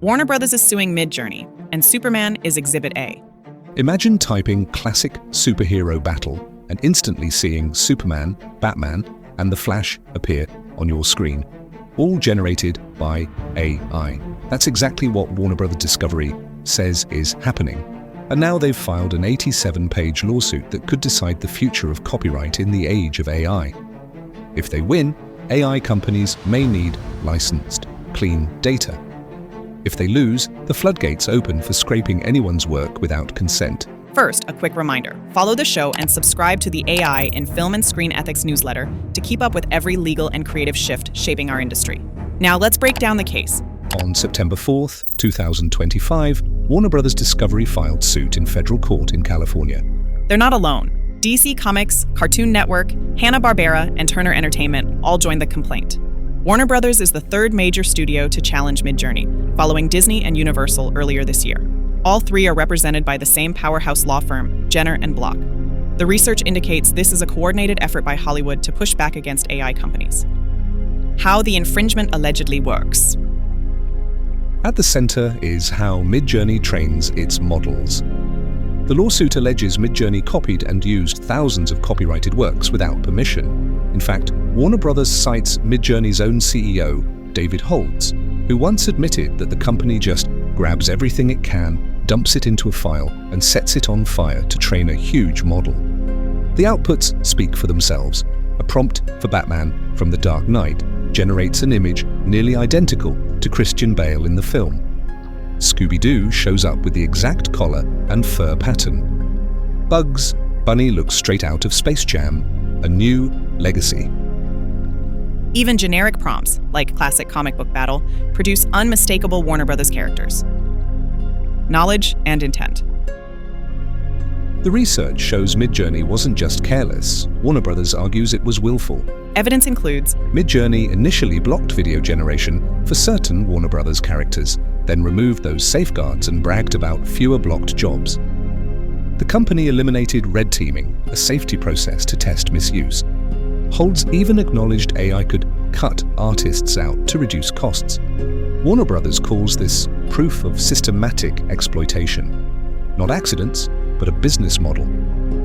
Warner Brothers is suing Midjourney, and Superman is Exhibit A. Imagine typing classic superhero battle and instantly seeing Superman, Batman, and the Flash appear on your screen, all generated by AI. That's exactly what Warner Brothers Discovery says is happening. And now they've filed an 87-page lawsuit that could decide the future of copyright in the age of AI. If they win, AI companies may need licensed, clean data. If they lose, the floodgates open for scraping anyone's work without consent. First, a quick reminder. Follow the show and subscribe to the AI in Film and Screen Ethics newsletter to keep up with every legal and creative shift shaping our industry. Now let's break down the case. On September 4th, 2025, Warner Brothers Discovery filed suit in federal court in California. They're not alone. DC Comics, Cartoon Network, Hanna-Barbera, and Turner Entertainment all joined the complaint. Warner Brothers is the third major studio to challenge Midjourney, following Disney and Universal earlier this year. All three are represented by the same powerhouse law firm, Jenner & Block. The research indicates this is a coordinated effort by Hollywood to push back against AI companies. How the infringement allegedly works. At the center is how Midjourney trains its models. The lawsuit alleges Midjourney copied and used thousands of copyrighted works without permission. In fact, Warner Brothers cites Midjourney's own CEO, David Holtz, who once admitted that the company just grabs everything it can, dumps it into a file, and sets it on fire to train a huge model. The outputs speak for themselves. A prompt for Batman from The Dark Knight generates an image nearly identical to Christian Bale in the film. Scooby-Doo shows up with the exact collar and fur pattern. Bugs Bunny looks straight out of Space Jam, a new legacy. Even generic prompts, like classic comic book battle, produce unmistakable Warner Brothers characters. Knowledge and intent. The research shows Midjourney wasn't just careless. Warner Brothers argues it was willful. Evidence includes Midjourney initially blocked video generation for certain Warner Brothers characters, then removed those safeguards and bragged about fewer blocked jobs. The company eliminated red teaming, a safety process to test misuse. Holtz even acknowledged AI could cut artists out to reduce costs. Warner Brothers calls this proof of systematic exploitation. Not accidents, but a business model.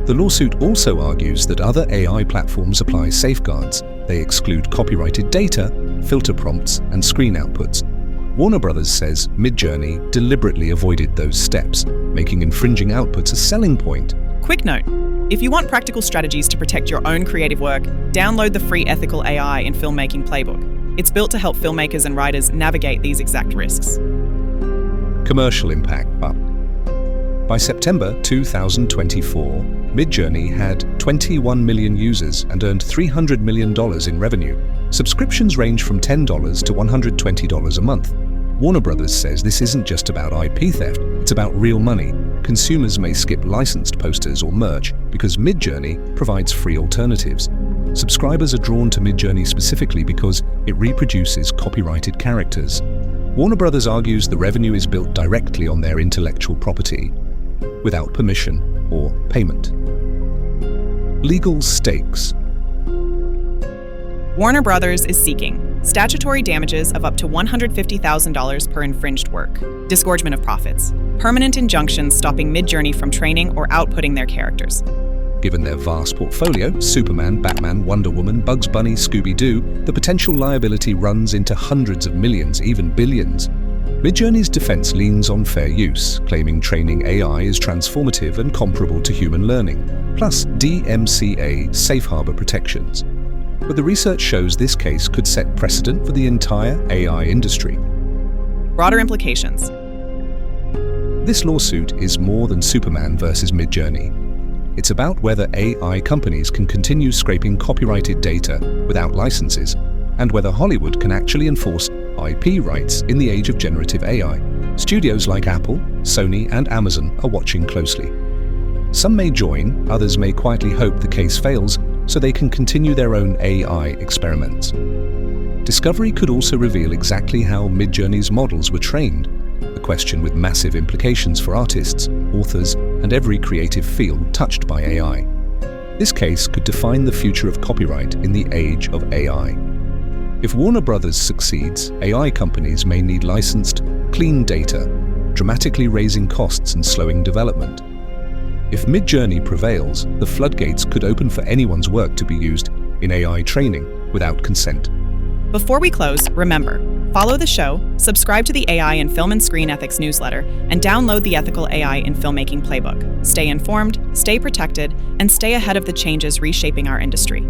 The lawsuit also argues that other AI platforms apply safeguards. They exclude copyrighted data, filter prompts, and screen outputs. Warner Brothers says Midjourney deliberately avoided those steps, making infringing outputs a selling point. Quick note. If you want practical strategies to protect your own creative work, download the free Ethical AI in Filmmaking Playbook. It's built to help filmmakers and writers navigate these exact risks. Commercial impact up. By September 2024, Midjourney had 21 million users and earned $300 million in revenue. Subscriptions range from $10 to $120 a month. Warner Brothers says this isn't just about IP theft, it's about real money. Consumers may skip licensed posters or merch because Midjourney provides free alternatives. Subscribers are drawn to Midjourney specifically because it reproduces copyrighted characters. Warner Brothers argues the revenue is built directly on their intellectual property, without permission or payment. Legal stakes. Warner Brothers is seeking statutory damages of up to $150,000 per infringed work, disgorgement of profits, permanent injunctions stopping Midjourney from training or outputting their characters. Given their vast portfolio, Superman, Batman, Wonder Woman, Bugs Bunny, Scooby-Doo, the potential liability runs into hundreds of millions, even billions. Midjourney's defense leans on fair use, claiming training AI is transformative and comparable to human learning, plus DMCA safe harbor protections. But the research shows this case could set precedent for the entire AI industry. Broader implications. This lawsuit is more than Superman versus Midjourney. It's about whether AI companies can continue scraping copyrighted data without licenses, and whether Hollywood can actually enforce IP rights in the age of generative AI. Studios like Apple, Sony, and Amazon are watching closely. Some may join, others may quietly hope the case fails so they can continue their own AI experiments. Discovery could also reveal exactly how Midjourney's models were trained, a question with massive implications for artists, authors, and every creative field touched by AI. This case could define the future of copyright in the age of AI. If Warner Brothers succeeds, AI companies may need licensed, clean data, dramatically raising costs and slowing development. If Midjourney prevails, the floodgates could open for anyone's work to be used in AI training without consent. Before we close, remember, follow the show, subscribe to the AI in Film and Screen Ethics newsletter, and download the Ethical AI in Filmmaking Playbook. Stay informed, stay protected, and stay ahead of the changes reshaping our industry.